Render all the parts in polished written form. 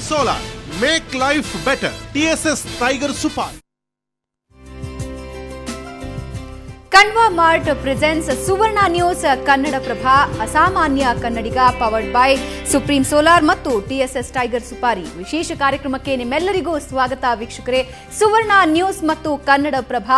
Solar. Make life better. TSS Tiger Super. Kanva mart presents Suvarna news Kannadaprabha ಅಸಾಮಾನ್ಯ ಕನ್ನಡಿಗ powered by Supreme Solar ಮತ್ತು TSS Tiger supari ವಿಶೇಷ ಕಾರ್ಯಕ್ರಮಕ್ಕೆ ನಿಮ್ಮೆಲ್ಲರಿಗೂ ಸ್ವಾಗತ ವೀಕ್ಷಕರೇ. ಸುವರ್ಣ ನ್ಯೂಸ್ ಮತ್ತು ಕನ್ನಡಪ್ರಭ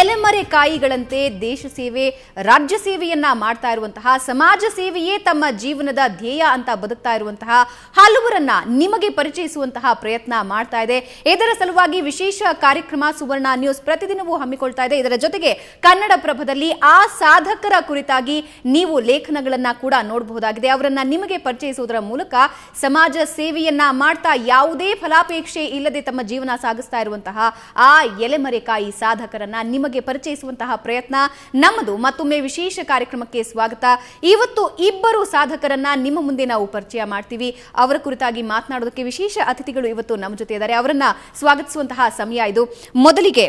ಎಲೆಮರೆ ಕಾಯಿಗಳಂತೆ ದೇಶ ಸೇವೆ ರಾಜ್ಯ ಸೇವೆಯನ್ನ ಮಾಡ್ತಾ ಇರುವಂತಹ ಸಮಾಜ ಸೇವೆಯೇ ತಮ್ಮ ಜೀವನದ ಧ್ಯೇಯ ಅಂತ ಬದುಕ್ತಾ ಇರುವಂತಹ ಹಲವರನ್ನ ನಿಮಗೆ ಪರಿಚಯಿಸುವಂತಹ ಪ್ರಯತ್ನ ಮಾಡ್ತಾ ಇದೆ. ಇದರ ಸಲುವಾಗಿ ವಿಶೇಷ ಕಾರ್ಯಕ್ರಮ ಸುವರ್ಣ ನ್ಯೂಸ್ ಪ್ರತಿದಿನವೂ ಹಮ್ಮಿಕೊಳ್ತಾ ಇದೆ. ಇದರ ಜೊತೆಗೆ ಕನ್ನಡ ಪ್ರಭದಲ್ಲಿ ಆ ಸಾಧಕರ ಕುರಿತಾಗಿ ನೀವು ಲೇಖನಗಳನ್ನ ಕೂಡ ನೋಡಬಹುದಾಗಿದೆ. ಅವರನ್ನ ನಿಮಗೆ ಪರಿಚಯಿಸುವುದರ ಮೂಲಕ ಸಮಾಜ ಸೇವೆಯನ್ನ ಮಾಡ್ತಾ ಯಾವುದೇ ಫಲಾಪೇಕ್ಷೆ ಇಲ್ಲದೆ ತಮ್ಮ ಜೀವನ ಸಾಗಿಸ್ತಾ ಇರುವಂತಹ ಆ ಎಲೆಮರೆಕಾಯಿ ಸಾಧಕರನ್ನ ನಿಮಗೆ ಪರಿಚಯಿಸುವಂತಹ ಪ್ರಯತ್ನ ನಮ್ಮದು. ಮತ್ತೊಮ್ಮೆ ವಿಶೇಷ ಕಾರ್ಯಕ್ರಮಕ್ಕೆ ಸ್ವಾಗತ. ಇವತ್ತು ಇಬ್ಬರು ಸಾಧಕರನ್ನ ನಿಮ್ಮ ಮುಂದೆ ನಾವು ಪರಿಚಯ ಮಾಡ್ತೀವಿ. ಅವರ ಕುರಿತಾಗಿ ಮಾತನಾಡೋದಕ್ಕೆ ವಿಶೇಷ ಅತಿಥಿಗಳು ಇವತ್ತು ನಮ್ಮ ಜೊತೆ ಇದ್ದಾರೆ. ಅವರನ್ನ ಸ್ವಾಗತಿಸುವಂತಹ ಸಮಯ ಇದು. ಮೊದಲಿಗೆ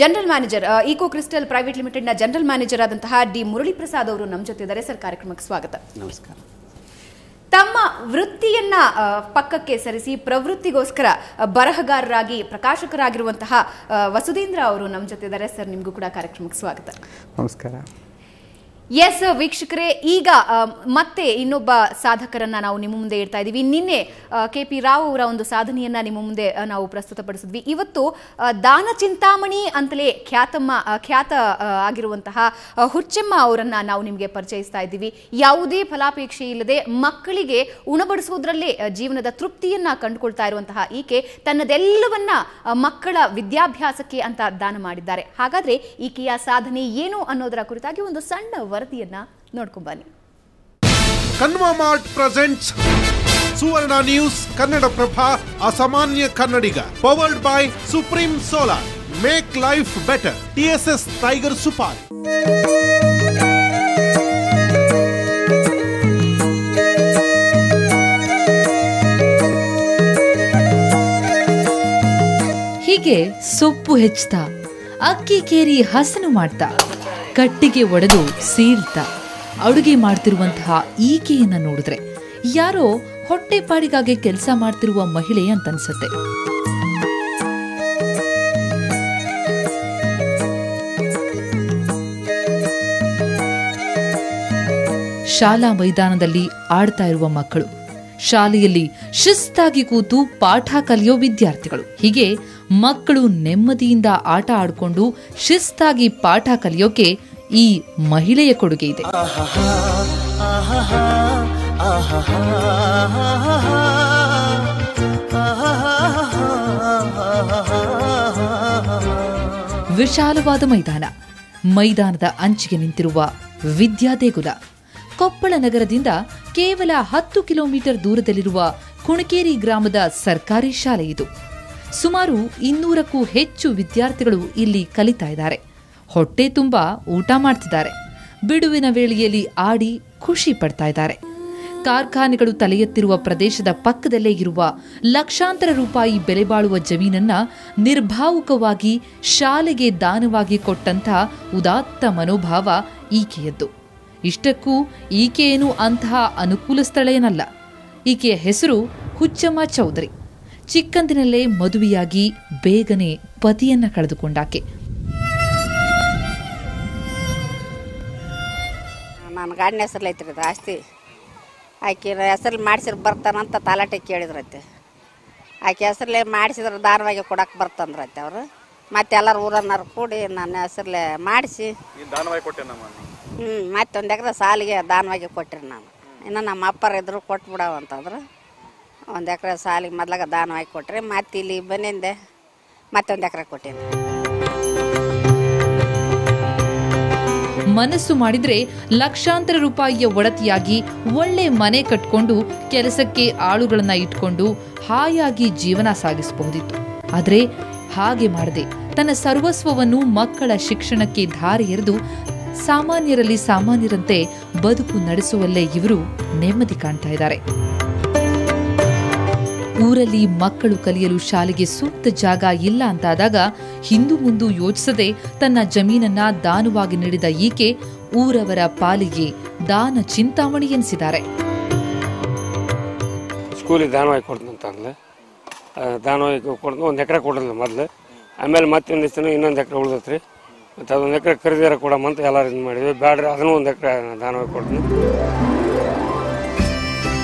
general manager eco crystal private limited ನ ಜನರಲ್ ಮ್ಯಾನೇಜರ್ ಆದಂತಹ ಡಿ ಮುರಳಿ ಪ್ರಸಾದ್ ಅವರು ನಮ್ಮ ಜೊತೆ ಇದ್ದಾರೆ. ಸರ್, ಕಾರ್ಯಕ್ರಮಕ್ಕೆ ಸ್ವಾಗತ. ನಮಸ್ಕಾರ. ತಮ್ಮ ವೃತ್ತಿಯನ್ನ ಪಕ್ಕಕ್ಕೆ ಸರಿಸಿ ಪ್ರವೃತ್ತಿಗೋಸ್ಕರ ಬರಹಗಾರರಾಗಿ ಪ್ರಕಾಶಕರಾಗಿರುವಂತಹ ವಸುಧೇಂದ್ರ ಅವರು ನಮ್ಮ ಜೊತೆ ಇದ್ದಾರೆ. ಸರ್, ನಿಮಗೂ ಕೂಡ ಕಾರ್ಯಕ್ರಮಕ್ಕೆ ಸ್ವಾಗತ. ನಮಸ್ಕಾರ. ಎಸ್ ವೀಕ್ಷಕರೇ, ಈಗ ಮತ್ತೆ ಇನ್ನೊಬ್ಬ ಸಾಧಕರನ್ನ ನಾವು ನಿಮ್ಮ ಮುಂದೆ ಇಡ್ತಾ ಇದ್ದೀವಿ. ನಿನ್ನೆ KP ರಾವ್ ಅವರ ಒಂದು ಸಾಧನೆಯನ್ನ ನಿಮ್ಮ ಮುಂದೆ ನಾವು ಪ್ರಸ್ತುತಪಡಿಸಿದ್ವಿ. ಇವತ್ತು ದಾನ ಚಿಂತಾಮಣಿ ಅಂತಲೇ ಖ್ಯಾತ ಆಗಿರುವಂತಹ ಹುಚ್ಚಮ್ಮ ಅವರನ್ನ ನಾವು ನಿಮಗೆ ಪರಿಚಯಿಸ್ತಾ ಇದ್ದೀವಿ. ಯಾವುದೇ ಫಲಾಪೇಕ್ಷೆ ಇಲ್ಲದೆ ಮಕ್ಕಳಿಗೆ ಉಣಬಡಿಸುವುದರಲ್ಲೇ ಜೀವನದ ತೃಪ್ತಿಯನ್ನ ಕಂಡುಕೊಳ್ತಾ ಇರುವಂತಹ ಈಕೆ ತನ್ನದೆಲ್ಲವನ್ನ ಮಕ್ಕಳ ವಿದ್ಯಾಭ್ಯಾಸಕ್ಕೆ ಅಂತ ದಾನ ಮಾಡಿದ್ದಾರೆ. ಹಾಗಾದ್ರೆ ಈಕೆಯ ಸಾಧನೆ ಏನು ಅನ್ನೋದರ ಕುರಿತಾಗಿ ಒಂದು ಸಣ್ಣ ವರದಿಯನ್ನ ನೋಡ್ಕೊಂಡ್ ಬನ್ನಿ. Kanva mart presents Suvarna news Kannadaprabha ಅಸಾಮಾನ್ಯ ಕನ್ನಡಿಗ powered by Supreme Solar. Make life better. TSS Tiger supari. ಹೀಗೆ ಸೊಪ್ಪು ಹೆಚ್ಚುತ್ತಾ ಅಕ್ಕಿ ಕೇರಿ ಹಸನು ಮಾಡ್ತಾ ಕಟ್ಟಿಗೆ ಒಡೆದು ಸೀಳ್ತಾ ಅಡುಗೆ ಮಾಡ್ತಿರುವಂತಹ ಈಕೆಯನ್ನ ನೋಡಿದ್ರೆ ಯಾರೋ ಹೊಟ್ಟೆಪಾಡಿಗಾಗಿ ಕೆಲಸ ಮಾಡ್ತಿರುವ ಮಹಿಳೆ ಅಂತ ಅನ್ಸುತ್ತೆ. ಶಾಲಾ ಮೈದಾನದಲ್ಲಿ ಆಡ್ತಾ ಇರುವ ಮಕ್ಕಳು, ಶಾಲೆಯಲ್ಲಿ ಶಿಸ್ತಾಗಿ ಕೂತು ಪಾಠ ಕಲಿಯೋ ವಿದ್ಯಾರ್ಥಿಗಳು, ಹೀಗೆ ಮಕ್ಕಳು ನೆಮ್ಮದಿಯಿಂದ ಆಟ ಆಡಿಕೊಂಡು ಶಿಸ್ತಾಗಿ ಪಾಠ ಕಲಿಯೋಕೆ ಈ ಮಹಿಳೆಯ ಕೊಡುಗೆ ಇದೆ. ವಿಶಾಲವಾದ ಮೈದಾನದ ಅಂಚಿಗೆ ನಿಂತಿರುವ ವಿದ್ಯಾದೇಗುಲ ಕೊಪ್ಪಳ ನಗರದಿಂದ ಕೇವಲ 10 ಕಿಲೋಮೀಟರ್ ದೂರದಲ್ಲಿರುವ ಕುಣಕೇರಿ ಗ್ರಾಮದ ಸರ್ಕಾರಿ ಶಾಲೆ ಇದು. ಸುಮಾರು 200ಕ್ಕೂ ಹೆಚ್ಚು ವಿದ್ಯಾರ್ಥಿಗಳು ಇಲ್ಲಿ ಕಲಿತಾ ಇದ್ದಾರೆ. ಹೊಟ್ಟೆ ತುಂಬಾ ಊಟ ಮಾಡ್ತಿದ್ದಾರೆ. ಬಿಡುವಿನ ವೇಳೆಯಲ್ಲಿ ಆಡಿ ಖುಷಿ ಪಡ್ತಾ ಇದ್ದಾರೆ. ಕಾರ್ಖಾನೆಗಳು ತಲೆ ಎತ್ತಿರುವ ಪ್ರದೇಶದ ಪಕ್ಕದಲ್ಲೇ ಇರುವ ಲಕ್ಷಾಂತರ ರೂಪಾಯಿ ಬೆಲೆ ಬಾಳುವ ಜಮೀನನ್ನ ನಿರ್ಭಾವುಕವಾಗಿ ಶಾಲೆಗೆ ದಾನವಾಗಿ ಕೊಟ್ಟಂಥ ಉದಾತ್ತ ಮನೋಭಾವ ಈಕೆಯದ್ದು. ಇಷ್ಟಕ್ಕೂ ಈಕೆಯೇನು ಅಂತಹ ಅನುಕೂಲ ಸ್ಥಳ ಏನಲ್ಲ. ಈಕೆಯ ಹೆಸರು ಹುಚ್ಚಮ್ಮ ಚೌಧರಿ. ಚಿಕ್ಕಂದಿನಲ್ಲೇ ಮದುವೆಯಾಗಿ ಬೇಗನೆ ಪತಿಯನ್ನ ಕಳೆದುಕೊಂಡಾಕೆ. ನನ್ನ ಗಾಡಿನ ಹೆಸರಲ್ಲಿ ಐತ್ರಿ ಆಸ್ತಿ. ಆಕೆ ಹೆಸರಲ್ಲಿ ಮಾಡಿಸಿದ್ರೆ ಬರ್ತಾನಂತ ತಲಾಟೆ ಕೇಳಿದ್ರತ್ತೆ. ಆಕೆ ಹೆಸರಲ್ಲೇ ಮಾಡಿಸಿದ್ರೆ ದಾನವಾಗಿ ಕೊಡಕ್ಕೆ ಬರ್ತಂದ್ರತ್ತೆ ಅವರು. ಮತ್ತೆ ಎಲ್ಲರೂ ಊರನ್ನಾರು ಕೂಡಿ ನನ್ನ ಹೆಸರಲ್ಲೇ ಮಾಡಿಸಿ ಮತ್ತೆ 1 ಎಕರೆ ಸಾಲಿಗೆ ದಾನವಾಗಿ ಕೊಟ್ಟಿರಿ ನಾನು. ಇನ್ನು ನಮ್ಮ ಅಪ್ಪರ ಇದ್ರು ಕೊಟ್ಬಿಡವ ಅಂತಂದ್ರೆ 1 ಎಕರೆ ಸಾಲಿಗೆ ಮೊದ್ಲಾಗ ದಾನವಾಗಿ ಕೊಟ್ರಿ. ಮತ್ತೆ ಇಲ್ಲಿ ಬಂದಿಂದೆ ಮತ್ತೆ 1 ಎಕರೆ ಕೊಟ್ಟೀನಿ. ಮನಸ್ಸು ಮಾಡಿದ್ರೆ ಲಕ್ಷಾಂತರ ರೂಪಾಯಿಯ ಒಡತಿಯಾಗಿ ಒಳ್ಳೆ ಮನೆ ಕಟ್ಕೊಂಡು ಕೆಲಸಕ್ಕೆ ಆಳುಗಳನ್ನ ಇಟ್ಕೊಂಡು ಹಾಯಾಗಿ ಜೀವನ ಸಾಗಿಸಬಹುದಿತ್ತು. ಆದ್ರೆ ಹಾಗೆ ಮಾಡದೆ ತನ್ನ ಸರ್ವಸ್ವವನ್ನು ಮಕ್ಕಳ ಶಿಕ್ಷಣಕ್ಕೆ ಧಾರೆ ಎರೆದು ಸಾಮಾನ್ಯರಲ್ಲಿ ಸಾಮಾನ್ಯರಂತೆ ಬದುಕು ನಡೆಸುವಲ್ಲೇ ಇವರು ನೆಮ್ಮದಿ ಕಾಣ್ತಾ ಇದ್ದಾರೆ. ಊರಲ್ಲಿ ಮಕ್ಕಳು ಕಲಿಯಲು ಶಾಲೆಗೆ ಸೂಕ್ತ ಜಾಗ ಇಲ್ಲ ಅಂತಾದಾಗ ಹಿಂದು ಮುಂದು ಯೋಚಿಸದೆ ತನ್ನ ಜಮೀನನ್ನ ದಾನವಾಗಿ ನೀಡಿದ ಈಕೆ ಊರವರ ಪಾಲಿಗೆ ದಾನ ಚಿಂತಾಮಣಿ ಎನಿಸಿದ್ದಾರೆ. ಸ್ಕೂಲಿಗೆ ದಾನವಾಗಿ ಕೊಡ್ತೀನಿ ಅಂತ ಅಂದ್ಲು. ದಾನವಾಗಿ ಕೊಡ್ತೀನಿ, 1 ಎಕರೆ ಕೊಡಲ್ಲ ಮೊದಲು. ಆಮೇಲೆ ಮತ್ತೆ ಒಂದಿಷ್ಟು ದಿನ ಇನ್ನೊಂದು ಎಕರೆ ಉಳಿದತ್ರಿ. ಮತ್ತು ಅದೊಂದು ಎಕರೆ ಖರೀದಿಯಾರ ಕೊಡಮ್ಮಂತ ಎಲ್ಲರೂ ಇದು ಮಾಡಿದ್ವಿ. ಬೇಡ್ರಿ ಅದನ್ನು 1 ಎಕರೆ ದಾನವಾಗಿ ಕೊಡ್ತೀನಿ.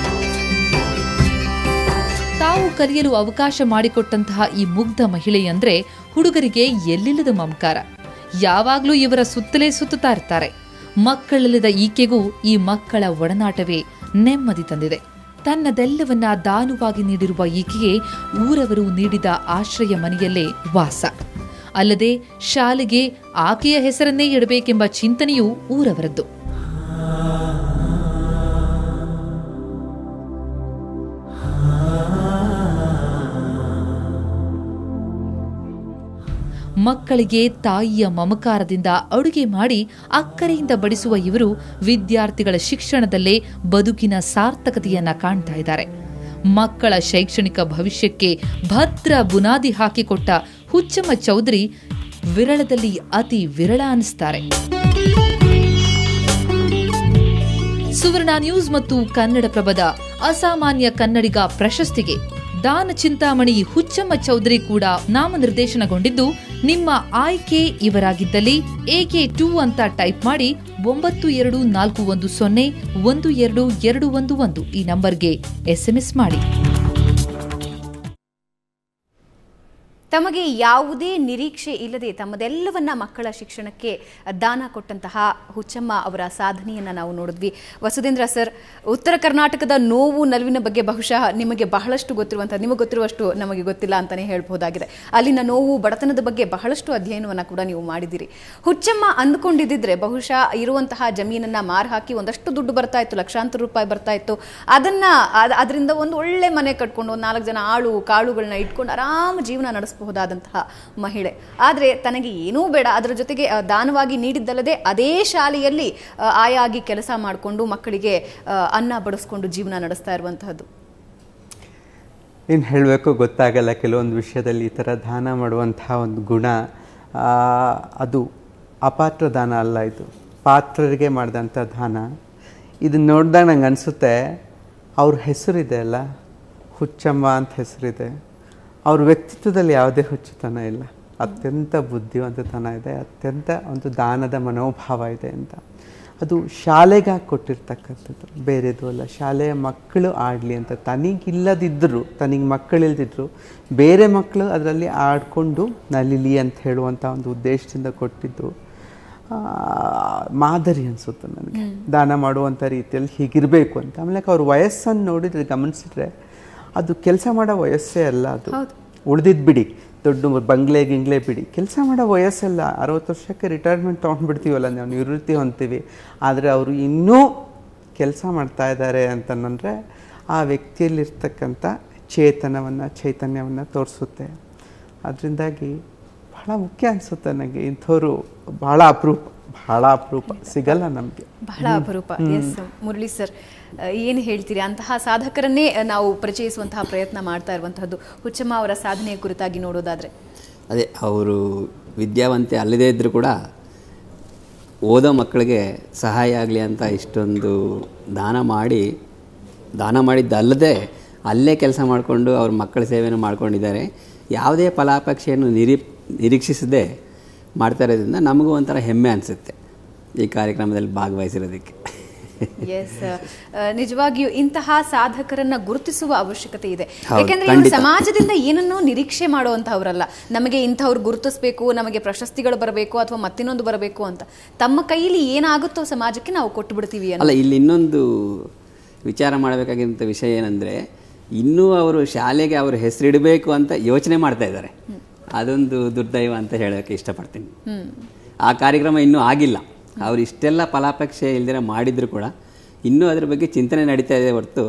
ತಾವು ಕಲಿಯಲು ಅವಕಾಶ ಮಾಡಿಕೊಟ್ಟಂತಹ ಈ ಮುಗ್ಧ ಮಹಿಳೆಯಂದ್ರೆ ಹುಡುಗರಿಗೆ ಎಲ್ಲಿಲ್ಲದ ಮಮಕಾರ. ಯಾವಾಗ್ಲೂ ಇವರ ಸುತ್ತಲೇ ಸುತ್ತುತ್ತಾ ಇರ್ತಾರೆ. ಮಕ್ಕಳಿಲ್ಲದ ಈಕೆಗೂ ಈ ಮಕ್ಕಳ ಒಡನಾಟವೇ ನೆಮ್ಮದಿ ತಂದಿದೆ. ತನ್ನದೆಲ್ಲವನ್ನ ದಾನವಾಗಿ ನೀಡಿರುವ ಈಕೆಗೆ ಊರವರು ನೀಡಿದ ಆಶ್ರಯ ಮನೆಯಲ್ಲೇ ವಾಸ. ಅಲ್ಲದೆ ಶಾಲೆಗೆ ಆಕೆಯ ಹೆಸರನ್ನೇ ಇಡಬೇಕೆಂಬ ಚಿಂತನೆಯೂ ಊರವರದ್ದು. ಮಕ್ಕಳಿಗೆ ತಾಯಿಯ ಮಮಕಾರದಿಂದ ಅಡುಗೆ ಮಾಡಿ ಅಕ್ಕರೆಯಿಂದ ಬಡಿಸುವ ಇವರು ವಿದ್ಯಾರ್ಥಿಗಳ ಶಿಕ್ಷಣದಲ್ಲೇ ಬದುಕಿನ ಸಾರ್ಥಕತೆಯನ್ನ ಕಾಣ್ತಾ ಇದ್ದಾರೆ. ಮಕ್ಕಳ ಶೈಕ್ಷಣಿಕ ಭವಿಷ್ಯಕ್ಕೆ ಭದ್ರ ಬುನಾದಿ ಹಾಕಿಕೊಟ್ಟ ಹುಚ್ಚಮ್ಮ ಚೌಧರಿ ವಿರಳದಲ್ಲಿ ಅತಿ ವಿರಳ ಅನಿಸ್ತಾರೆ. ಸುವರ್ಣ ನ್ಯೂಸ್ ಮತ್ತು ಕನ್ನಡಪ್ರಭದ ಅಸಾಮಾನ್ಯ ಕನ್ನಡಿಗ ಪ್ರಶಸ್ತಿಗೆ ದಾನ ಚಿಂತಾಮಣಿ ಹುಚ್ಚಮ್ಮ ಚೌಧರಿ ಕೂಡ ನಾಮನಿರ್ದೇಶನಗೊಂಡಿದ್ದು, ನಿಮ್ಮ ಆಯ್ಕೆ ಇವರಾಗಿದ್ದಲ್ಲಿ AK2 ಅಂತ ಟೈಪ್ ಮಾಡಿ 9241012211 ಈ ನಂಬರ್ಗೆ SMS ಮಾಡಿ. ತಮಗೆ ಯಾವುದೇ ನಿರೀಕ್ಷೆ ಇಲ್ಲದೆ ತಮ್ಮದೆಲ್ಲವನ್ನ ಮಕ್ಕಳ ಶಿಕ್ಷಣಕ್ಕೆ ದಾನ ಕೊಟ್ಟಂತಹ ಹುಚ್ಚಮ್ಮ ಅವರ ಸಾಧನೆಯನ್ನ ನಾವು ನೋಡಿದ್ವಿ. ವಸುಧೇಂದ್ರ ಸರ್, ಉತ್ತರ ಕರ್ನಾಟಕದ ನೋವು ನಲಿವಿನ ಬಗ್ಗೆ ಬಹುಶಃ ನಿಮಗೆ ಬಹಳಷ್ಟು ಗೊತ್ತಿರುವಂತಹ, ನಿಮಗೆ ಗೊತ್ತಿರುವಷ್ಟು ನಮಗೆ ಗೊತ್ತಿಲ್ಲ ಅಂತಾನೆ ಹೇಳಬಹುದಾಗಿದೆ. ಅಲ್ಲಿನ ನೋವು ಬಡತನದ ಬಗ್ಗೆ ಬಹಳಷ್ಟು ಅಧ್ಯಯನವನ್ನ ಕೂಡ ನೀವು ಮಾಡಿದಿರಿ. ಹುಚ್ಚಮ್ಮ ಅಂದುಕೊಂಡಿದ್ದಿದ್ರೆ ಬಹುಶಃ ಇರುವಂತಹ ಜಮೀನನ್ನ ಮಾರು ಹಾಕಿ ಒಂದಷ್ಟು ದುಡ್ಡು ಬರ್ತಾ ಇತ್ತು, ಲಕ್ಷಾಂತರ ರೂಪಾಯಿ ಬರ್ತಾ ಇತ್ತು, ಅದರಿಂದ ಒಂದು ಒಳ್ಳೆ ಮನೆ ಕಟ್ಕೊಂಡು 4 ಜನ ಆಳು ಕಾಳುಗಳನ್ನ ಇಟ್ಕೊಂಡು ಆರಾಮ ಜೀವನ ನಡೆಸಬಹುದಾದಂತಹ ಮಹಿಳೆ. ಆದರೆ ತನಗೆ ಏನೂ ಬೇಡ, ಅದರ ಜೊತೆಗೆ ದಾನವಾಗಿ ನೀಡಿದ್ದಲ್ಲದೆ ಅದೇ ಶಾಲೆಯಲ್ಲಿ ಆಯಾಗಿ ಕೆಲಸ ಮಾಡಿಕೊಂಡು ಮಕ್ಕಳಿಗೆ ಅನ್ನ ಬಡಿಸ್ಕೊಂಡು ಜೀವನ ನಡೆಸ್ತಾ ಇರುವಂತಹದ್ದು. ಏನು ಹೇಳಬೇಕು ಗೊತ್ತಾಗಲ್ಲ. ಕೆಲವೊಂದು ವಿಷಯದಲ್ಲಿ ಈ ಥರ ದಾನ ಮಾಡುವಂತಹ ಒಂದು ಗುಣ, ಅದು ಅಪಾತ್ರ ದಾನ ಅಲ್ಲ, ಇದು ಪಾತ್ರರಿಗೆ ಮಾಡಿದಂಥ ದಾನ. ಇದನ್ನ ನೋಡಿದಾಗ ನಂಗೆ ಅನಿಸುತ್ತೆ, ಅವ್ರ ಹೆಸರಿದೆ ಅಲ್ಲ, ಹುಚ್ಚಮ್ಮ ಅಂತ ಹೆಸರಿದೆ, ಅವ್ರ ವ್ಯಕ್ತಿತ್ವದಲ್ಲಿ ಯಾವುದೇ ಹುಚ್ಚುತನ ಇಲ್ಲ, ಅತ್ಯಂತ ಬುದ್ಧಿವಂತತನ ಇದೆ, ಅತ್ಯಂತ ಒಂದು ದಾನದ ಮನೋಭಾವ ಇದೆ ಅಂತ. ಅದು ಶಾಲೆಗಾಗಿ ಕೊಟ್ಟಿರ್ತಕ್ಕಂಥದ್ದು, ಬೇರೆದು ಅಲ್ಲ. ಶಾಲೆಯ ಮಕ್ಕಳು ಆಡಲಿ ಅಂತ, ತನಗಿಲ್ಲದಿದ್ದರೂ, ತನಗೆ ಮಕ್ಕಳಿಲ್ದಿದ್ರು ಬೇರೆ ಮಕ್ಕಳು ಅದರಲ್ಲಿ ಆಡಿಕೊಂಡು ನಲಿಲಿ ಅಂತ ಹೇಳುವಂಥ ಒಂದು ಉದ್ದೇಶದಿಂದ ಕೊಟ್ಟಿದ್ದು ಮಾದರಿ ಅನಿಸುತ್ತೆ ನನಗೆ. ದಾನ ಮಾಡುವಂಥ ರೀತಿಯಲ್ಲಿ ಹೀಗಿರಬೇಕು ಅಂತ. ಆಮೇಲೆ ಅವ್ರ ವಯಸ್ಸನ್ನು ನೋಡಿದರೆ, ಗಮನಿಸಿದ್ರೆ ಅದು ಕೆಲಸ ಮಾಡೋ ವಯಸ್ಸೇ ಅಲ್ಲ. ಅದು ಉಳಿದಿದ್ದು ಬಿಡಿ, ದೊಡ್ಡ ಬಂಗ್ಲೆ ಗಿಂಗ್ಲೆ ಬಿಡಿ, ಕೆಲಸ ಮಾಡೋ ವಯಸ್ಸಲ್ಲ. 60 ವರ್ಷಕ್ಕೆ ರಿಟೈರ್ಮೆಂಟ್ ತೊಗೊಂಡ್ಬಿಡ್ತೀವಲ್ಲ, ನಾವು ನಿವೃತ್ತಿ ಹೊಂದ್ತೀವಿ. ಆದರೆ ಅವರು ಇನ್ನೂ ಕೆಲಸ ಮಾಡ್ತಾ ಇದ್ದಾರೆ ಅಂತಂದರೆ ಆ ವ್ಯಕ್ತಿಯಲ್ಲಿರ್ತಕ್ಕಂಥ ಚೈತನ್ಯವನ್ನು ತೋರಿಸುತ್ತೆ. ಅದರಿಂದಾಗಿ ಬಹಳ ಮುಖ್ಯ ಅನಿಸುತ್ತೆ ನನಗೆ. ಇಂಥವ್ರು ಬಹಳ ಅಪರೂಪ ಸಿಗಲ್ಲ ನಮಗೆ, ಬಹಳ ಅಪರೂಪ. ಎಸ್ ಮುರಳಿ ಸರ್, ಏನು ಹೇಳ್ತೀರಿ? ಅಂತಹ ಸಾಧಕರನ್ನೇ ನಾವು ಪರಿಚಯಿಸುವಂತಹ ಪ್ರಯತ್ನ ಮಾಡ್ತಾ ಇರುವಂತಹದ್ದು. ಹುಚ್ಚಮ್ಮ ಅವರ ಸಾಧನೆಯ ಕುರಿತಾಗಿ ನೋಡೋದಾದ್ರೆ, ಅದೇ ಅವರು ವಿದ್ಯಾವಂತೆ ಅಲ್ಲದೇ ಇದ್ದರೂ ಕೂಡ ಓದೋ ಮಕ್ಕಳಿಗೆ ಸಹಾಯ ಆಗಲಿ ಅಂತ ಇಷ್ಟೊಂದು ದಾನ ಮಾಡಿದ್ದಲ್ಲದೆ ಅಲ್ಲೇ ಕೆಲಸ ಮಾಡಿಕೊಂಡು ಅವ್ರ ಮಕ್ಕಳ ಸೇವೆಯನ್ನು ಮಾಡ್ಕೊಂಡಿದ್ದಾರೆ. ಯಾವುದೇ ಫಲಾಪೇಕ್ಷೆಯನ್ನು ನಿರೀಕ್ಷಿಸದೆ ಮಾಡ್ತಾ ಇರೋದ್ರಿಂದ ನಮಗೂ ಒಂಥರ ಹೆಮ್ಮೆ ಅನಿಸುತ್ತೆ ಈ ಕಾರ್ಯಕ್ರಮದಲ್ಲಿ ಭಾಗವಹಿಸಿರೋದಕ್ಕೆ. ಎಸ್, ನಿಜವಾಗಿಯೂ ಇಂತಹ ಸಾಧಕರನ್ನ ಗುರುತಿಸುವ ಅವಶ್ಯಕತೆ ಇದೆ. ಯಾಕೆಂದ್ರೆ ಇವರು ಸಮಾಜದಿಂದ ಏನನ್ನೋ ನಿರೀಕ್ಷೆ ಮಾಡುವಂತಹವರಲ್ಲ. ನಮಗೆ ಇಂಥವ್ರು ಗುರುತಿಸಬೇಕು, ನಮಗೆ ಪ್ರಶಸ್ತಿಗಳು ಬರಬೇಕು ಅಥವಾ ಮತ್ತಿನ್ನೊಂದು ಬರಬೇಕು ಅಂತ. ತಮ್ಮ ಕೈಲಿ ಏನಾಗುತ್ತೋ ಸಮಾಜಕ್ಕೆ ನಾವು ಕೊಟ್ಟು ಬಿಡ್ತೀವಿ ಅಲ್ಲ. ಇಲ್ಲಿ ಇನ್ನೊಂದು ವಿಚಾರ ಮಾಡಬೇಕಾಗಿದ್ದ ವಿಷಯ ಏನಂದ್ರೆ, ಇನ್ನೂ ಅವರು ಶಾಲೆಗೆ ಅವ್ರ ಹೆಸರಿಡಬೇಕು ಅಂತ ಯೋಚನೆ ಮಾಡ್ತಾ ಇದ್ದಾರೆ. ಅದೊಂದು ದುರ್ದೈವ ಅಂತ ಹೇಳೋಕ್ಕೆ ಇಷ್ಟಪಡ್ತೀನಿ. ಆ ಕಾರ್ಯಕ್ರಮ ಇನ್ನೂ ಆಗಿಲ್ಲ. ಅವ್ರು ಇಷ್ಟೆಲ್ಲ ಫಲಾಪೇಕ್ಷೆ ಇಲ್ದಿರ ಮಾಡಿದ್ರು ಕೂಡ ಇನ್ನೂ ಅದ್ರ ಬಗ್ಗೆ ಚಿಂತನೆ ನಡೀತಾ ಇದೆ ಹೊರತು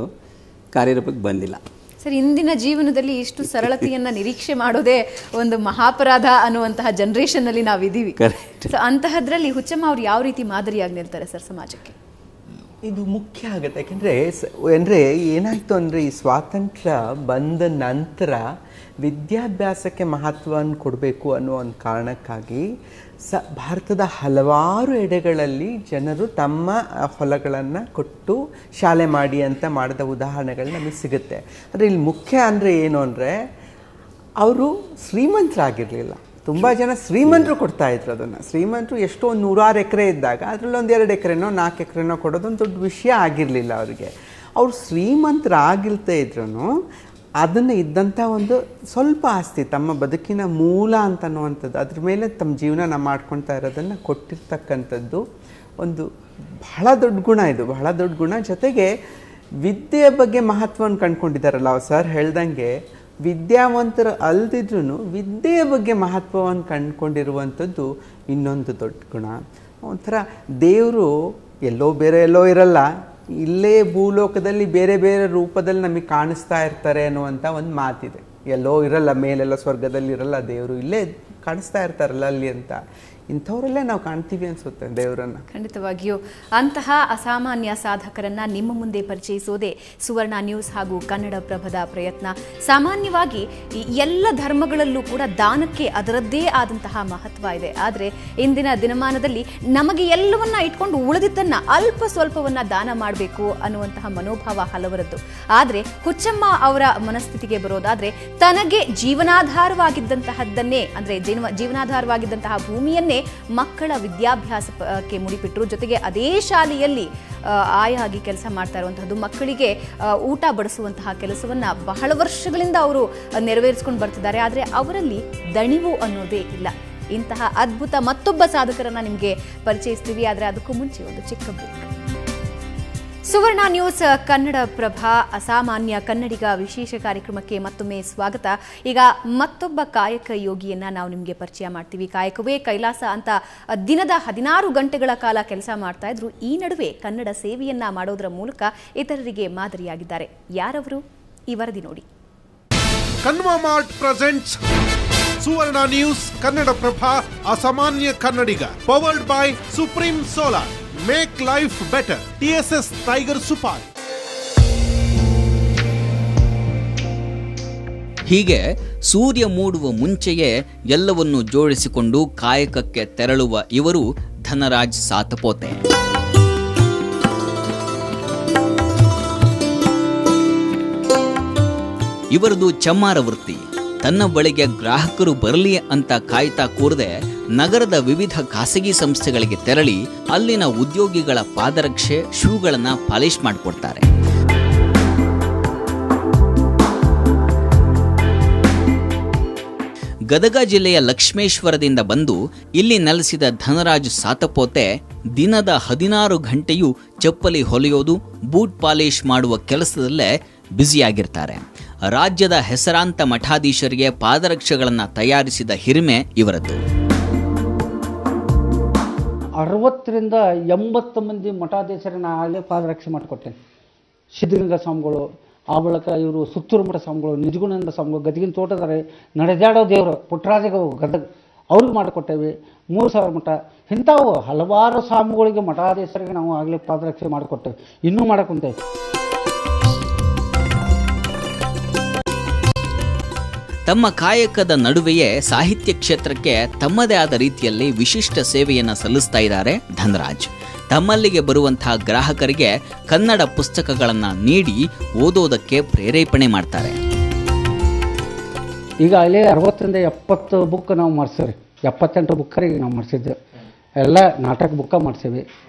ಕಾರ್ಯರೂಪಕ್ಕೆ ಬಂದಿಲ್ಲ. ಸರ್, ಇಂದಿನ ಜೀವನದಲ್ಲಿ ಇಷ್ಟು ಸರಳತೆಯನ್ನ ನಿರೀಕ್ಷೆ ಮಾಡೋದೇ ಒಂದು ಮಹಾಪರಾಧ ಅನ್ನುವಂತಹ ಜನರೇಷನ್ ಅಲ್ಲಿ ನಾವಿದ್ದೀವಿ. ಸೊ ಅಂತಹದ್ರಲ್ಲಿ ಹುಚ್ಚಮ್ಮ ಅವ್ರು ಯಾವ ರೀತಿ ಮಾದರಿಯಾಗಿ ನಿಲ್ತಾರೆ ಸರ್ ಸಮಾಜಕ್ಕೆ? ಇದು ಮುಖ್ಯ ಆಗುತ್ತೆ. ಯಾಕೆಂದರೆ ಏನಾಯಿತು ಅಂದರೆ ಈ ಸ್ವಾತಂತ್ರ್ಯ ಬಂದ ನಂತರ ವಿದ್ಯಾಭ್ಯಾಸಕ್ಕೆ ಮಹತ್ವವನ್ನು ಕೊಡಬೇಕು ಅನ್ನೋ ಒಂದು ಕಾರಣಕ್ಕಾಗಿ ಭಾರತದ ಹಲವಾರು ಎಡೆಗಳಲ್ಲಿ ಜನರು ತಮ್ಮ ಹೊಲಗಳನ್ನು ಕೊಟ್ಟು ಶಾಲೆ ಮಾಡಿ ಅಂತ ಮಾಡಿದ ಉದಾಹರಣೆಗಳು ನಮಗೆ ಸಿಗುತ್ತೆ. ಆದರೆ ಇಲ್ಲಿ ಮುಖ್ಯ ಅಂದರೆ ಏನು ಅಂದರೆ ಅವರು ಶ್ರೀಮಂತರಾಗಿರಲಿಲ್ಲ. ತುಂಬ ಜನ ಶ್ರೀಮಂತರು ಕೊಡ್ತಾಯಿದ್ರು ಅದನ್ನು. ಶ್ರೀಮಂತರು ಎಷ್ಟೋ 100 ಎಕರೆ ಇದ್ದಾಗ ಅದರಲ್ಲಿ 1-2 ಎಕರೆನೋ 4 ಎಕರೆನೋ ಕೊಡೋದೊಂದು ದೊಡ್ಡ ವಿಷಯ ಆಗಿರಲಿಲ್ಲ ಅವರಿಗೆ. ಅವ್ರು ಶ್ರೀಮಂತರಾಗಿಲ್ದೇ ಇದ್ರೂ ಅದನ್ನು ಇದ್ದಂಥ ಒಂದು ಸ್ವಲ್ಪ ಆಸ್ತಿ, ತಮ್ಮ ಬದುಕಿನ ಮೂಲ ಅಂತನ್ನುವಂಥದ್ದು, ಅದ್ರ ಮೇಲೆ ತಮ್ಮ ಜೀವನ ಮಾಡ್ಕೊಳ್ತಾ ಇರೋದನ್ನು ಕೊಟ್ಟಿರ್ತಕ್ಕಂಥದ್ದು ಒಂದು ಬಹಳ ದೊಡ್ಡ ಗುಣ. ಇದು ಬಹಳ ದೊಡ್ಡ ಗುಣ. ಜೊತೆಗೆ ವಿದ್ಯೆಯ ಬಗ್ಗೆ ಮಹತ್ವವನ್ನು ಕಂಡುಕೊಂಡಿದ್ದಾರಲ್ಲ ಸರ್ ಹೇಳ್ದಂಗೆ, ವಿದ್ಯಾವಂತರು ಅಲ್ದಿದ್ರೂ ವಿದ್ಯೆಯ ಬಗ್ಗೆ ಮಹತ್ವವನ್ನು ಕಂಡುಕೊಂಡಿರುವಂಥದ್ದು ಇನ್ನೊಂದು ದೊಡ್ಡ ಗುಣ. ಒಂಥರ ದೇವರು ಎಲ್ಲೋ ಇರಲ್ಲ, ಇಲ್ಲೇ ಭೂಲೋಕದಲ್ಲಿ ಬೇರೆ ಬೇರೆ ರೂಪದಲ್ಲಿ ನಮಗೆ ಕಾಣಿಸ್ತಾ ಇರ್ತಾರೆ ಅನ್ನುವಂಥ ಒಂದು ಮಾತಿದೆ. ಎಲ್ಲೋ ಇರಲ್ಲ, ಮೇಲೆಲ್ಲ ಸ್ವರ್ಗದಲ್ಲಿ ಇರಲ್ಲ ದೇವರು, ಇಲ್ಲೇ ಕಾಣಿಸ್ತಾ ಇರ್ತಾರಲ್ಲ ಅಲ್ಲಿ ಅಂತ. ಇಂಥವರಲ್ಲೇ ನಾವು ಕಾಣ್ತೀವಿ ಅನ್ಸುತ್ತೆ ದೇವರನ್ನು. ಖಂಡಿತವಾಗಿಯೂ ಅಂತಹ ಅಸಾಮಾನ್ಯ ಸಾಧಕರನ್ನ ನಿಮ್ಮ ಮುಂದೆ ಪರಿಚಯಿಸೋದೇ ಸುವರ್ಣ ನ್ಯೂಸ್ ಹಾಗೂ ಕನ್ನಡಪ್ರಭದ ಪ್ರಯತ್ನ. ಸಾಮಾನ್ಯವಾಗಿ ಎಲ್ಲ ಧರ್ಮಗಳಲ್ಲೂ ಕೂಡ ದಾನಕ್ಕೆ ಅದರದ್ದೇ ಆದಂತಹ ಮಹತ್ವ ಇದೆ. ಆದರೆ ಇಂದಿನ ದಿನಮಾನದಲ್ಲಿ ನಮಗೆ ಎಲ್ಲವನ್ನ ಇಟ್ಕೊಂಡು ಉಳಿದಿದ್ದನ್ನ ಅಲ್ಪ ಸ್ವಲ್ಪವನ್ನ ದಾನ ಮಾಡಬೇಕು ಅನ್ನುವಂತಹ ಮನೋಭಾವ ಹಲವರದ್ದು. ಆದರೆ ಹುಚ್ಚಮ್ಮ ಅವರ ಮನಸ್ಥಿತಿಗೆ ಬರೋದಾದ್ರೆ, ತನಗೆ ಜೀವನಾಧಾರವಾಗಿದ್ದಂತಹದ್ದನ್ನೇ, ಅಂದ್ರೆ ಜೀವನಾಧಾರವಾಗಿದ್ದಂತಹ ಭೂಮಿಯನ್ನೇ ಮಕ್ಕಳ ವಿದ್ಯಾಭ್ಯಾಸಕ್ಕೆ ಮುಡಿಪಿಟ್ಟರು. ಜೊತೆಗೆ ಅದೇ ಶಾಲೆಯಲ್ಲಿ ಆಯಾಗಿ ಕೆಲಸ ಮಾಡ್ತಾ ಇರುವಂತಹದ್ದು, ಮಕ್ಕಳಿಗೆ ಊಟ ಬಡಿಸುವಂತಹ ಕೆಲಸವನ್ನ ಬಹಳ ವರ್ಷಗಳಿಂದ ಅವರು ನೆರವೇರಿಸಿಕೊಂಡು ಬರ್ತಿದ್ದಾರೆ. ಆದರೆ ಅವರಲ್ಲಿ ದಣಿವು ಅನ್ನೋದೇ ಇಲ್ಲ. ಇಂತಹ ಅದ್ಭುತ ಮತ್ತೊಬ್ಬ ಸಾಧಕರನ್ನ ನಿಮಗೆ ಪರಿಚಯಿಸ್ತೀವಿ. ಆದರೆ ಅದಕ್ಕೂ ಮುಂಚೆ ಒಂದು ಚಿಕ್ಕ ಬ್ರೇಕ್. ಸುವರ್ಣ ನ್ಯೂಸ್ ಕನ್ನಡಪ್ರಭ ಅಸಾಮಾನ್ಯ ಕನ್ನಡಿಗ ವಿಶೇಷ ಕಾರ್ಯಕ್ರಮಕ್ಕೆ ಮತ್ತೊಮ್ಮೆ ಸ್ವಾಗತ. ಈಗ ಮತ್ತೊಬ್ಬ ಕಾಯಕ ಯೋಗಿಯನ್ನ ನಾವು ನಿಮಗೆ ಪರಿಚಯ ಮಾಡ್ತೀವಿ. ಕಾಯಕವೇ ಕೈಲಾಸ ಅಂತ ದಿನದ 16 ಗಂಟೆಗಳ ಕಾಲ ಕೆಲಸ ಮಾಡ್ತಾ ಇದ್ರು. ಈ ನಡುವೆ ಕನ್ನಡ ಸೇವೆಯನ್ನ ಮಾಡೋದರ ಮೂಲಕ ಇತರರಿಗೆ ಮಾದರಿಯಾಗಿದ್ದಾರೆ. ಯಾರವರು? ಈ ವರದಿ ನೋಡಿ. Kanva mart presents Suvarna news Kannadaprabha ಅಸಾಮಾನ್ಯ ಕನ್ನಡಿಗ, powered by Supreme Solar. Make life better. TSS Tiger supari. ಹೀಗೆ ಸೂರ್ಯ ಮೂಡುವ ಮುಂಚೆಯೇ ಎಲ್ಲವನ್ನು ಜೋಡಿಸಿಕೊಂಡು ಕಾಯಕಕ್ಕೆ ತೆರಳುವ ಇವರು ಧನರಾಜ್ ಸಾತಪೋತೆ. ಇವರದು ಚಮ್ಮಾರ ವೃತ್ತಿ. ತನ್ನ ಬಳಿಗೆ ಗ್ರಾಹಕರು ಬರಲಿ ಅಂತ ಕಾಯ್ತಾ ಕೂರದೆ ನಗರದ ವಿವಿಧ ಖಾಸಗಿ ಸಂಸ್ಥೆಗಳಿಗೆ ತೆರಳಿ ಅಲ್ಲಿನ ಉದ್ಯೋಗಿಗಳ ಪಾದರಕ್ಷೆ, ಶೂಗಳನ್ನ ಪಾಲಿಶ್ ಮಾಡಿಕೊಡ್ತಾರೆ. ಗದಗ ಜಿಲ್ಲೆಯ ಲಕ್ಷ್ಮೇಶ್ವರದಿಂದ ಬಂದು ಇಲ್ಲಿ ನೆಲೆಸಿದ ಧನರಾಜ್ ಸಾತಪೋತೆ ದಿನದ 16 ಗಂಟೆಯೂ ಚಪ್ಪಲಿ ಹೊಲೆಯೋದು, ಬೂಟ್ ಪಾಲಿಶ್ ಮಾಡುವ ಕೆಲಸದಲ್ಲೇ ಬ್ಯುಸಿಯಾಗಿರ್ತಾರೆ. ರಾಜ್ಯದ ಹೆಸರಾಂತ ಮಠಾಧೀಶರಿಗೆ ಪಾದರಕ್ಷೆಗಳನ್ನು ತಯಾರಿಸಿದ ಹಿರಿಮೆ ಇವರದ್ದು. 60ರಿಂದ 80 ಮಂದಿ ಮಠಾಧೀಶರನ್ನ ಆಗಲೇ ಪಾದರಕ್ಷೆ ಮಾಡಿಕೊಟ್ಟೆ. ಸಿದ್ಧಗಂಗಾ ಸ್ವಾಮಿಗಳು, ಆ ಬಳಿಕ ಇವರು ಸುತ್ತೂರು ಮಠ ಸ್ವಾಮಿಗಳು, ನಿಜಗುಣಾನಂದ ಸ್ವಾಮಿಗಳು, ಗದಗಿನ ತೋಟದರೆ ನಡೆದಾಡೋ ದೇವರು ಪುಟ್ಟರಾಜಗ ಗದಗ ಅವ್ರಿಗೆ ಮಾಡಿಕೊಟ್ಟೇವೆ. 3000 ಮಠ, ಇಂಥವು ಹಲವಾರು ಸ್ವಾಮಿಗಳಿಗೆ ಮಠಾಧೀಶರಿಗೆ ನಾವು ಆಗಲೇ ಪಾದರಕ್ಷೆ ಮಾಡಿಕೊಟ್ಟೇವೆ, ಇನ್ನೂ ಮಾಡಕೊಂತೇವೆ. ತಮ್ಮ ಕಾಯಕದ ನಡುವೆಯೇ ಸಾಹಿತ್ಯ ಕ್ಷೇತ್ರಕ್ಕೆ ತಮ್ಮದೇ ಆದ ರೀತಿಯಲ್ಲಿ ವಿಶಿಷ್ಟ ಸೇವೆಯನ್ನು ಸಲ್ಲಿಸ್ತಾ ಇದ್ದಾರೆ ಧನರಾಜ್. ತಮ್ಮಲ್ಲಿಗೆ ಬರುವಂತಹ ಗ್ರಾಹಕರಿಗೆ ಕನ್ನಡ ಪುಸ್ತಕಗಳನ್ನು ನೀಡಿ ಓದೋದಕ್ಕೆ ಪ್ರೇರೇಪಣೆ ಮಾಡ್ತಾರೆ. ಈಗ ಅಲ್ಲೇ 60ರಿಂದ 70 ಬುಕ್ ನಾವು ಮಾಡಿಸೇವೆ. 78 ಬುಕ್ಕರಿಗೆ ನಾವು ಮಾಡಿಸಿದ್ದೆ. ಎಲ್ಲ ನಾಟಕ ಬುಕ್ಕ ಮಾಡಿಸೇವೆ.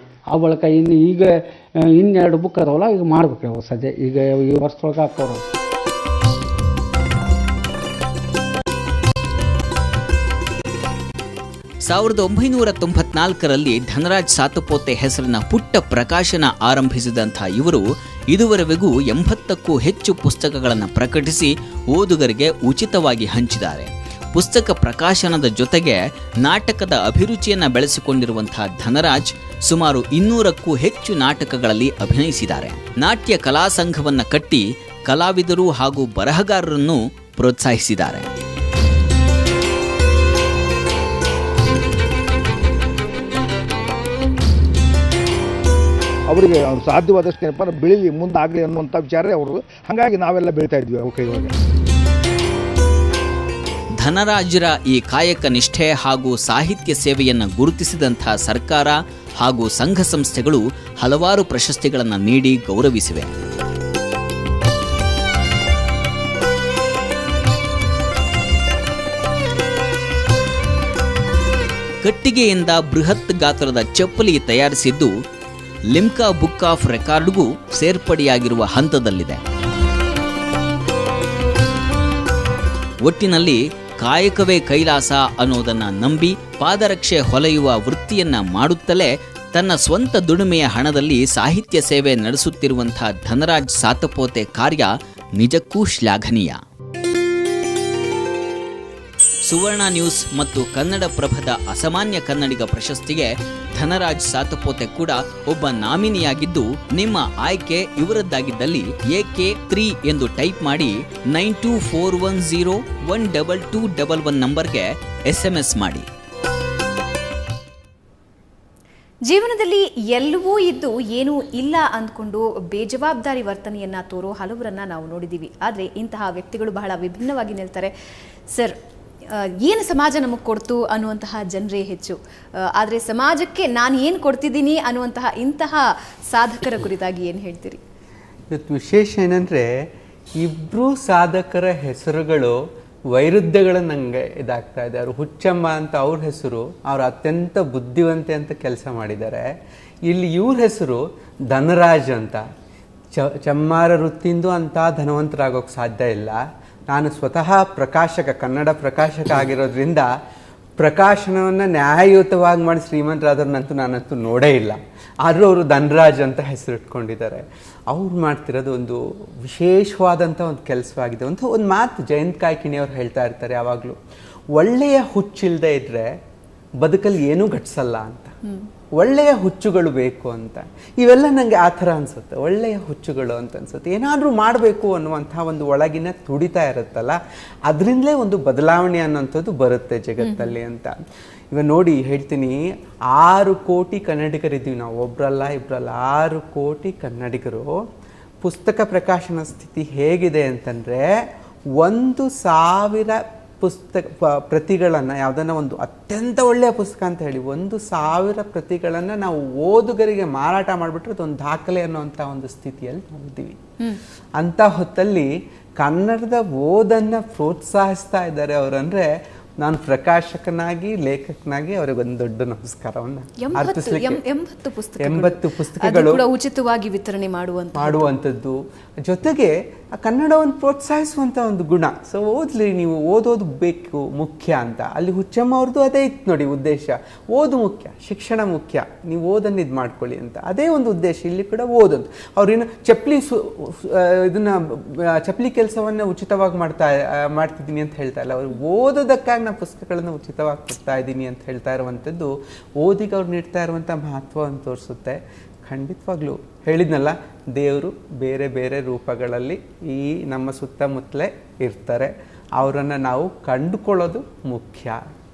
ಆ ಬಳಿಕ ಈಗ 2 ಬುಕ್ ಅದಾವಲ್ಲ, ಈಗ ಮಾಡ್ಬೇಕು ಸದ್ಯ. ಈಗ ಈ ವರ್ಷದೊಳಗೆ ಹಾಕೋರು. 1994ರಲ್ಲಿ ಧನರಾಜ್ ಸಾತಪೋತೆ ಹೆಸರಿನ ಪುಟ್ಟ ಪ್ರಕಾಶನ ಆರಂಭಿಸಿದಂಥ ಇವರು ಇದುವರೆಗೂ 80ಕ್ಕೂ ಹೆಚ್ಚು ಪುಸ್ತಕಗಳನ್ನು ಪ್ರಕಟಿಸಿ ಓದುಗರಿಗೆ ಉಚಿತವಾಗಿ ಹಂಚಿದ್ದಾರೆ. ಪುಸ್ತಕ ಪ್ರಕಾಶನದ ಜೊತೆಗೆ ನಾಟಕದ ಅಭಿರುಚಿಯನ್ನು ಬೆಳೆಸಿಕೊಂಡಿರುವಂತಹ ಧನರಾಜ್ ಸುಮಾರು 200ಕ್ಕೂ ಹೆಚ್ಚು ನಾಟಕಗಳಲ್ಲಿ ಅಭಿನಯಿಸಿದ್ದಾರೆ. ನಾಟ್ಯ ಕಲಾ ಸಂಘವನ್ನು ಕಟ್ಟಿ ಕಲಾವಿದರು ಹಾಗೂ ಬರಹಗಾರರನ್ನು ಪ್ರೋತ್ಸಾಹಿಸಿದ್ದಾರೆ. ಅವರಿಗೆ ಸಾಧ್ಯವಾದಷ್ಟು ಏನಪ್ಪ ಬೆಳೀಲಿ ಮುಂದಾಗಲಿ ಅನ್ನುವಂಥ ವಿಚಾರ ಅವರು. ಹಾಗಾಗಿ ನಾವೆಲ್ಲ ಬೆಳೀತಾ ಇದ್ವಿ ಅವ್ರ ಕೈಯೊಳಗೆ. ಧನರಾಜರ ಈ ಕಾಯಕ ನಿಷ್ಠೆ ಹಾಗೂ ಸಾಹಿತ್ಯ ಸೇವೆಯನ್ನು ಗುರುತಿಸಿದಂಥ ಸರ್ಕಾರ ಹಾಗೂ ಸಂಘ ಸಂಸ್ಥೆಗಳು ಹಲವಾರು ಪ್ರಶಸ್ತಿಗಳನ್ನು ನೀಡಿ ಗೌರವಿಸಿವೆ. ಕಟ್ಟಿಗೆಯಿಂದ ಬೃಹತ್ ಗಾತ್ರದ ಚಪ್ಪಲಿ ತಯಾರಿಸಿದ್ದು ಲಿಮ್ಕಾ ಬುಕ್ ಆಫ್ ರೆಕಾರ್ಡ್ಗೂ ಸೇರ್ಪಡೆಯಾಗಿರುವ ಹಂತದಲ್ಲಿದೆ. ಒಟ್ಟಿನಲ್ಲಿ ಕಾಯಕವೇ ಕೈಲಾಸ ಅನ್ನೋದನ್ನ ನಂಬಿ ಪಾದರಕ್ಷೆ ಹೊಲೆಯುವ ವೃತ್ತಿಯನ್ನ ಮಾಡುತ್ತಲೇ ತನ್ನ ಸ್ವಂತ ದುಡಿಮೆಯ ಹಣದಲ್ಲಿ ಸಾಹಿತ್ಯ ಸೇವೆ ನಡೆಸುತ್ತಿರುವಂತಹ ಧನರಾಜ್ ಸಾತಪೋತೆ ಕಾರ್ಯ ನಿಜಕ್ಕೂ ಶ್ಲಾಘನೀಯ. ಸುವರ್ಣ ನ್ಯೂಸ್ ಮತ್ತು ಕನ್ನಡಪ್ರಭದ ಅಸಾಮಾನ್ಯ ಕನ್ನಡಿಗ ಪ್ರಶಸ್ತಿಗೆ ಧನರಾಜ್ ಸಾತಪೋತೆ ಕೂಡ ಒಬ್ಬ ನಾಮಿನಿಯಾಗಿದ್ದು, ನಿಮ್ಮ ಆಯ್ಕೆ ಇವರದ್ದಾಗಿದ್ದಲ್ಲಿ AK3 ಎಂದು ಟೈಪ್ ಮಾಡಿ 9241012211 ನಂಬರ್ಗೆ SMS ಮಾಡಿ. ಜೀವನದಲ್ಲಿ ಎಲ್ಲವೂ ಇದ್ದು ಏನೂ ಇಲ್ಲ ಅಂದ್ಕೊಂಡು ಬೇಜವಾಬ್ದಾರಿ ವರ್ತನೆಯನ್ನ ತೋರೋ ಹಲವರನ್ನ ನಾವು ನೋಡಿದ್ದೀವಿ. ಆದರೆ ಇಂತಹ ವ್ಯಕ್ತಿಗಳು ಬಹಳ ವಿಭಿನ್ನವಾಗಿ ನಿಲ್ತಾರೆ. ಸರ್, ಏನು ಸಮಾಜ ನಮಗೆ ಕೊಡ್ತು ಅನ್ನುವಂತಹ ಜನರೇ ಹೆಚ್ಚು. ಆದರೆ ಸಮಾಜಕ್ಕೆ ನಾನು ಏನು ಕೊಡ್ತಿದ್ದೀನಿ ಅನ್ನುವಂತಹ ಇಂತಹ ಸಾಧಕರ ಕುರಿತಾಗಿ ಏನು ಹೇಳ್ತೀರಿ? ಇವತ್ತು ವಿಶೇಷ ಏನಂದರೆ, ಇಬ್ಬರು ಸಾಧಕರ ಹೆಸರುಗಳು ವೈರುಧ್ಯಗಳು ನಂಗೆ ಇದಾಗ್ತಾ ಇದೆ. ಅವರು ಹುಚ್ಚಮ್ಮ ಅಂತ ಅವ್ರ ಹೆಸರು, ಅವರು ಅತ್ಯಂತ ಬುದ್ಧಿವಂತೆ ಅಂತ ಕೆಲಸ ಮಾಡಿದ್ದಾರೆ. ಇಲ್ಲಿ ಇವ್ರ ಹೆಸರು ಧನರಾಜ್ ಅಂತ. ಚಮ್ಮಾರ ವೃತ್ತಿಂದು ಅಂತ ಧನವಂತರಾಗೋಕ್ಕೆ ಸಾಧ್ಯ ಇಲ್ಲ. ನಾನು ಸ್ವತಃ ಪ್ರಕಾಶಕ, ಕನ್ನಡ ಪ್ರಕಾಶಕ ಆಗಿರೋದ್ರಿಂದ ಪ್ರಕಾಶನವನ್ನು ನ್ಯಾಯಯುತವಾಗಿ ಮಾಡಿ ಶ್ರೀಮಂತರಾದ್ರನ್ನಂತೂ ನಾನಂತೂ ನೋಡೇ ಇಲ್ಲ. ಆದರೂ ಅವರು ಧನರಾಜ್ ಅಂತ ಹೆಸರಿಟ್ಕೊಂಡಿದ್ದಾರೆ. ಅವ್ರು ಮಾಡ್ತಿರೋದು ಒಂದು ವಿಶೇಷವಾದಂಥ ಒಂದು ಕೆಲಸವಾಗಿದೆ. ಒಂದು ಮಾತು ಜಯಂತ್ ಕಾಯ್ಕಿಣಿ ಅವ್ರು ಹೇಳ್ತಾ ಇರ್ತಾರೆ ಯಾವಾಗಲೂ, ಒಳ್ಳೆಯ ಹುಚ್ಚಿಲ್ಲದೆ ಇದ್ದರೆ ಬದುಕಲ್ಲಿ ಏನೂ ಘಟಿಸಲ್ಲ ಅಂತ. ಒಳ್ಳೆಯ ಹುಚ್ಚುಗಳು ಬೇಕು ಅಂತ. ಇವೆಲ್ಲ ನನಗೆ ಆ ಥರ ಅನಿಸುತ್ತೆ, ಒಳ್ಳೆಯ ಹುಚ್ಚುಗಳು ಅಂತ ಅನಿಸುತ್ತೆ. ಏನಾದರೂ ಮಾಡಬೇಕು ಅನ್ನುವಂಥ ಒಂದು ಒಳಗಿನ ತುಡಿತಾ ಇರುತ್ತಲ್ಲ, ಅದರಿಂದಲೇ ಒಂದು ಬದಲಾವಣೆ ಅನ್ನೋಂಥದ್ದು ಬರುತ್ತೆ ಜಗತ್ತಲ್ಲಿ ಅಂತ. ಇವಾಗ ನೋಡಿ ಹೇಳ್ತೀನಿ, 6 ಕೋಟಿ ಕನ್ನಡಿಗರಿದ್ದೀವಿ ನಾವು, ಒಬ್ಬರಲ್ಲ ಇಬ್ಬರಲ್ಲ, 6 ಕೋಟಿ ಕನ್ನಡಿಗರು. ಪುಸ್ತಕ ಪ್ರಕಾಶನ ಸ್ಥಿತಿ ಹೇಗಿದೆ ಅಂತಂದರೆ, 1,000 ಪ್ರತಿಗಳನ್ನು, ಯಾವುದನ್ನ ಒಂದು ಅತ್ಯಂತ ಒಳ್ಳೆಯ ಪುಸ್ತಕ ಅಂತ ಹೇಳಿ 1,000 ಪ್ರತಿಗಳನ್ನು ನಾವು ಓದುಗರಿಗೆ ಮಾರಾಟ ಮಾಡಿಬಿಟ್ರೆ ಅದೊಂದು ದಾಖಲೆ ಅನ್ನೋಂಥ ಒಂದು ಸ್ಥಿತಿಯಲ್ಲಿ ನಾವು ಇದ್ದೀವಿ. ಅಂಥ ಹೊತ್ತಲ್ಲಿ ಕನ್ನಡದ ಓದನ್ನು ಪ್ರೋತ್ಸಾಹಿಸ್ತಾ ಇದ್ದಾರೆ ಅವರಂದ್ರೆ, ನಾನು ಪ್ರಕಾಶಕನಾಗಿ ಲೇಖಕನಾಗಿ ಅವರಿಗೊಂದು ದೊಡ್ಡ ನಮಸ್ಕಾರವನ್ನು 80 ಪುಸ್ತಕಗಳು ಉಚಿತವಾಗಿ ವಿತರಣೆ ಮಾಡುವಂಥದ್ದು, ಜೊತೆಗೆ ಕನ್ನಡವನ್ನು ಪ್ರೋತ್ಸಾಹಿಸುವಂಥ ಒಂದು ಗುಣ. ಸೊ ಓದ್ಲಿ, ನೀವು ಓದೋದು ಬೇಕು ಮುಖ್ಯ ಅಂತ. ಅಲ್ಲಿ ಹುಚ್ಚಮ್ಮ ಅವ್ರದ್ದು ಅದೇ ಇತ್ತು ನೋಡಿ ಉದ್ದೇಶ, ಓದು ಮುಖ್ಯ, ಶಿಕ್ಷಣ ಮುಖ್ಯ, ನೀವು ಓದನ್ನು ಇದು ಮಾಡ್ಕೊಳ್ಳಿ ಅಂತ. ಅದೇ ಒಂದು ಉದ್ದೇಶ ಇಲ್ಲಿ ಕೂಡ ಓದೋದು. ಅವ್ರೇನು ಚಪ್ಪಲಿ ಕೆಲಸವನ್ನು ಉಚಿತವಾಗಿ ಮಾಡ್ತಿದ್ದೀನಿ ಅಂತ ಹೇಳ್ತಾ ಇಲ್ಲ. ಅವ್ರು ಓದೋದಕ್ಕಾಗಿ ನಾನು ಪುಸ್ತಕಗಳನ್ನು ಉಚಿತವಾಗಿ ಕೊಡ್ತಾ ಇದ್ದೀನಿ ಅಂತ ಹೇಳ್ತಾ ಇರುವಂಥದ್ದು ಓದಿಗೆ ಅವ್ರು ನೀಡ್ತಾ ಇರುವಂಥ ಮಹತ್ವವನ್ನು ತೋರಿಸುತ್ತೆ. ಖಂಡಿತವಾಗ್ಲೂ ಹೇಳಿದ್ನಲ್ಲ, ದೇವರು ಬೇರೆ ಬೇರೆ ರೂಪಗಳಲ್ಲಿ ಈ ನಮ್ಮ ಸುತ್ತಮುತ್ತಲೇ ಇರ್ತಾರೆ. ಅವರನ್ನು ನಾವು ಕಂಡುಕೊಳ್ಳೋದು ಮುಖ್ಯ.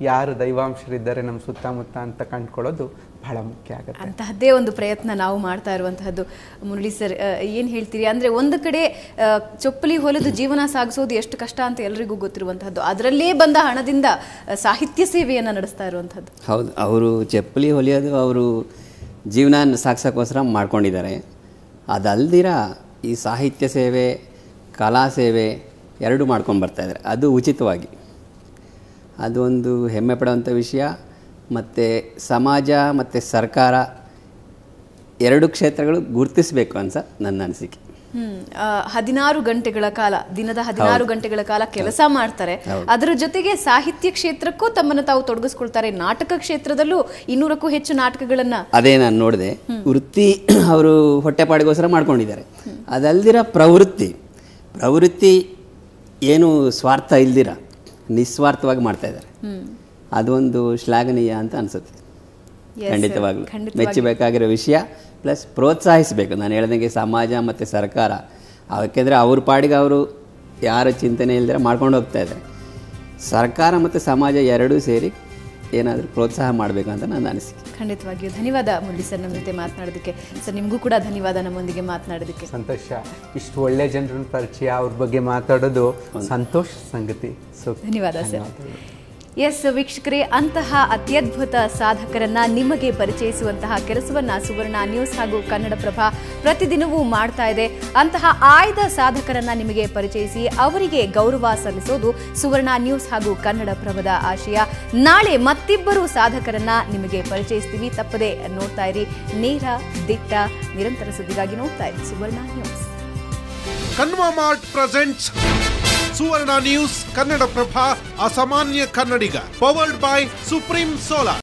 ಯಾರು ದೈವಾಂಶರಿದ್ದಾರೆ ನಮ್ಮ ಸುತ್ತಮುತ್ತ ಅಂತ ಕಂಡುಕೊಳ್ಳೋದು ಬಹಳ ಮುಖ್ಯ ಆಗುತ್ತೆ. ಅಂತಹದ್ದೇ ಒಂದು ಪ್ರಯತ್ನ ನಾವು ಮಾಡ್ತಾ ಇರುವಂತಹದ್ದು. ಮುರಳಿ ಸರ್, ಏನು ಹೇಳ್ತೀರಿ? ಅಂದರೆ ಒಂದು ಕಡೆ ಚಪ್ಪಲಿ ಹೊಲಿದು ಜೀವನ ಸಾಗಿಸೋದು ಎಷ್ಟು ಕಷ್ಟ ಅಂತ ಎಲ್ರಿಗೂ ಗೊತ್ತಿರುವಂತಹದ್ದು, ಅದರಲ್ಲೇ ಬಂದ ಹಣದಿಂದ ಸಾಹಿತ್ಯ ಸೇವೆಯನ್ನು ನಡೆಸ್ತಾ ಇರುವಂಥದ್ದು. ಹೌದು, ಅವರು ಚಪ್ಪಲಿ ಹೊಲಿಯೋದು ಅವರು ಜೀವನ ಸಾಗಿಸೋಕ್ಕೋಸ್ಕರ ಮಾಡ್ಕೊಂಡಿದ್ದಾರೆ. ಅದಲ್ದಿರ ಈ ಸಾಹಿತ್ಯ ಸೇವೆ, ಕಲಾ ಸೇವೆ ಎರಡೂ ಮಾಡ್ಕೊಂಡು ಬರ್ತಾಯಿದ್ದಾರೆ, ಅದು ಉಚಿತವಾಗಿ. ಅದು ಒಂದು ಹೆಮ್ಮೆ ಪಡುವಂಥ ವಿಷಯ. ಮತ್ತು ಸಮಾಜ ಮತ್ತು ಸರ್ಕಾರ ಎರಡು ಕ್ಷೇತ್ರಗಳು ಗುರುತಿಸಬೇಕು ಅಂತ ನನ್ನ ಅನಿಸಿಕೆ. 16 ಗಂಟೆಗಳ ಕಾಲ, ದಿನದ 16 ಗಂಟೆಗಳ ಕಾಲ ಕೆಲಸ ಮಾಡ್ತಾರೆ. ಅದರ ಜೊತೆಗೆ ಸಾಹಿತ್ಯ ಕ್ಷೇತ್ರಕ್ಕೂ ತಮ್ಮನ್ನು ತಾವು ತೊಡಗಿಸ್ಕೊಳ್ತಾರೆ. ನಾಟಕ ಕ್ಷೇತ್ರದಲ್ಲೂ 200ಕ್ಕೂ ಹೆಚ್ಚು ನಾಟಕಗಳನ್ನ ಅದೇ ನಾನು ನೋಡಿದೆ. ವೃತ್ತಿ ಅವರು ಹೊಟ್ಟೆಪಾಡಿಗೋಸ್ಕರ ಮಾಡ್ಕೊಂಡಿದ್ದಾರೆ. ಅದಲ್ದಿರ ಪ್ರವೃತ್ತಿ ಏನು ಸ್ವಾರ್ಥ ಇಲ್ದಿರ ನಿಸ್ವಾರ್ಥವಾಗಿ ಮಾಡ್ತಾ ಇದ್ದಾರೆ. ಅದೊಂದು ಶ್ಲಾಘನೀಯ ಅಂತ ಅನಿಸುತ್ತೆ. ಖಂಡಿತವಾಗ್ಲೂ ಮೆಚ್ಚಬೇಕಾಗಿರೋ ವಿಷಯ. ಪ್ಲಸ್ ಪ್ರೋತ್ಸಾಹಿಸಬೇಕು. ನಾನು ಹೇಳ್ದಂಗೆ ಸಮಾಜ ಮತ್ತು ಸರ್ಕಾರ, ಯಾಕೆಂದರೆ ಅವ್ರ ಪಾಡಿಗೆ ಅವರು ಯಾರ ಚಿಂತನೆ ಇಲ್ದಿರ ಮಾಡ್ಕೊಂಡು ಹೋಗ್ತಾ ಇದ್ದಾರೆ. ಸರ್ಕಾರ ಮತ್ತು ಸಮಾಜ ಎರಡೂ ಸೇರಿ ಏನಾದರೂ ಪ್ರೋತ್ಸಾಹ ಮಾಡಬೇಕು ಅಂತ ನನ್ನ ಅನಿಸಿಕೆ. ಖಂಡಿತವಾಗಿಯೂ ಧನ್ಯವಾದ ಮುರಳಿ ಸರ್, ನಮ್ಮ ಜೊತೆ ಮಾತನಾಡೋದಕ್ಕೆ. ಸರ್ ನಿಮಗೂ ಕೂಡ ಧನ್ಯವಾದ ನಮ್ಮೊಂದಿಗೆ ಮಾತನಾಡೋದಕ್ಕೆ. ಸಂತೋಷ. ಇಷ್ಟು ಒಳ್ಳೆ ಜನರನ್ನ ಪರಿಚಯ, ಅವ್ರ ಬಗ್ಗೆ ಮಾತಾಡೋದು ಸಂತೋಷ ಸಂಗತಿ. ಧನ್ಯವಾದ ಸರ್. ಎಸ್ ವೀಕ್ಷಕರೇ, ಅಂತಹ ಅತ್ಯದ್ಭುತ ಸಾಧಕರನ್ನ ನಿಮಗೆ ಪರಿಚಯಿಸುವಂತಹ ಕೆಲಸವನ್ನ ಸುವರ್ಣ ನ್ಯೂಸ್ ಹಾಗೂ ಕನ್ನಡಪ್ರಭ ಪ್ರತಿದಿನವೂ ಮಾಡ್ತಾ ಇದೆ. ಅಂತಹ ಆಯ್ದ ಸಾಧಕರನ್ನ ನಿಮಗೆ ಪರಿಚಯಿಸಿ ಅವರಿಗೆ ಗೌರವ ಸಲ್ಲಿಸೋದು ಸುವರ್ಣ ನ್ಯೂಸ್ ಹಾಗೂ ಕನ್ನಡಪ್ರಭದ ಆಶಯ. ನಾಳೆ ಮತ್ತಿಬ್ಬರು ಸಾಧಕರನ್ನ ನಿಮಗೆ ಪರಿಚಯಿಸ್ತೀವಿ. ತಪ್ಪದೆ ನೋಡ್ತಾ ಇರಿ. ನೇರ, ದಿಟ್ಟ, ನಿರಂತರ ಸುದ್ದಿಗಾಗಿ ನೋಡ್ತಾ ಇರಿ ಸುವರ್ಣ news. ಕನ್ವಾ mart presents Suvarna news Kannadaprabha ಅಸಾಮಾನ್ಯ ಕನ್ನಡಿಗ, ಪವರ್ಡ್ ಬೈ ಸುಪ್ರೀಂ ಸೋಲಾರ್.